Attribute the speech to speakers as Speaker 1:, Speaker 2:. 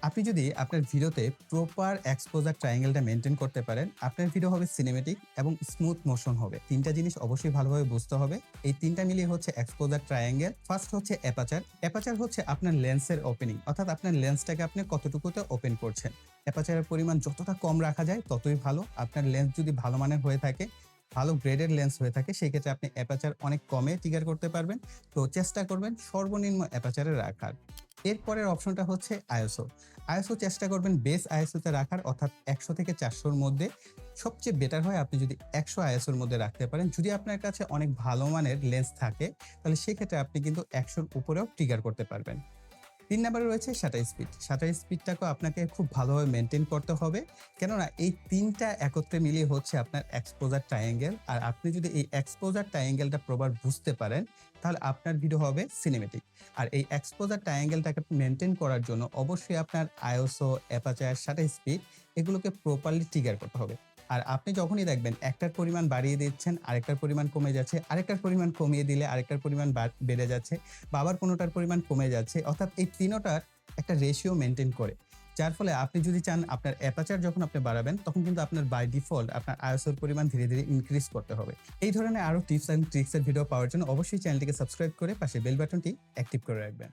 Speaker 1: আপনি যদি আপনার ভিডিওতে প্রপার এক্সপোজার ট্রায়াঙ্গেলটা মেইনটেইন করতে পারেন, আপনার ভিডিও হবে সিনেমেটিক এবং স্মুথ মোশন হবে। ৩ টা জিনিস অবশ্যই ভালোভাবে বুঝতে হবে। এই ৩ টা মিলিয়ে হচ্ছে এক্সপোজার ট্রায়াঙ্গেল। ফার্স্ট হচ্ছে অ্যাপারচার। অ্যাপারচার হচ্ছে আপনার লেন্সের ওপেনিং, অর্থাৎ আপনার লেন্সটাকে আপনি কতটুকুতে ওপেন করছেন। অ্যাপারচারের পরিমাণ যতটা কম রাখা যায় ততই ভালো। আপনার লেন্স যদি ভালো মানের হয়ে থাকে, ভালো গ্রেডের লেন্স হয়ে থাকে, সেই ক্ষেত্রে আপনি অ্যাপারচার অনেক কমে ট্রিগার করতে পারবেন। তো চেষ্টা করবেন সর্বনিম্ন অ্যাপারচারে রাখার। এরপরের অপশনটা হচ্ছে আইএসও। আইএসও চেষ্টা করবেন বেস আইএসওতে রাখার, অর্থাৎ ১০০ থেকে ৪০০-র মধ্যে। সবচেয়ে বেটার হয় আপনি যদি ১০০ আইএসওর মধ্যে রাখতে পারেন। যদি আপনার কাছে অনেক ভালো মানের লেন্স থাকে, তাহলে সেক্ষেত্রে আপনি কিন্তু ১০০-র উপরেও ট্রিগার করতে পারবেন। ৩ নাম্বারে রয়েছে শাটার স্পিড। শাটার স্পিডটাকেও আপনাকে খুব ভালোভাবে মেইনটেইন করতে হবে। কেননা এই ৩ টা একত্রে মিলিয়ে হচ্ছে আপনার এক্সপোজার ট্রায়াঙ্গেল। আর আপনি যদি এই এক্সপোজার ট্রায়াঙ্গেলটা প্রপার বুঝতে পারেন, তাহলে আপনার ভিডিও হবে সিনেমেটিক। আর এই এক্সপোজার ট্রায়াঙ্গেলটাকে মেইনটেইন করার জন্য অবশ্যই আপনার আইএসও, অ্যাপারচার, শাটার স্পিড এগুলোকে প্রপারলি ট্রিগার করতে হবে। আর আপনি যখনই দেখবেন একটার পরিমাণ বাড়িয়ে দিচ্ছেন, আরেকটার পরিমাণ কমে যাচ্ছে, আরেকটার পরিমাণ কমিয়ে দিলে আরেকটার পরিমাণ বেড়ে যাচ্ছে, বা আবার কোনোটার পরিমাণ কমে যাচ্ছে, অর্থাৎ এই তিনোটার একটা রেশিও মেইনটেইন করে। যার ফলে আপনি যদি চান আপনার অ্যাপারচার যখন আপনি বাড়াবেন, তখন কিন্তু আপনার বাই ডিফল্ট আপনার আইএসওর পরিমাণ ধীরে, ধীরে ইনক্রিজ করতে হবে। এই ধরনের আরো টিপস অ্যান্ড ট্রিক্স এর ভিডিও পাওয়ার জন্য অবশ্যই চ্যানেলটিকে সাবস্ক্রাইব করে পাশে বেল বাটনটি অ্যাক্টিভ করে রাখবেন।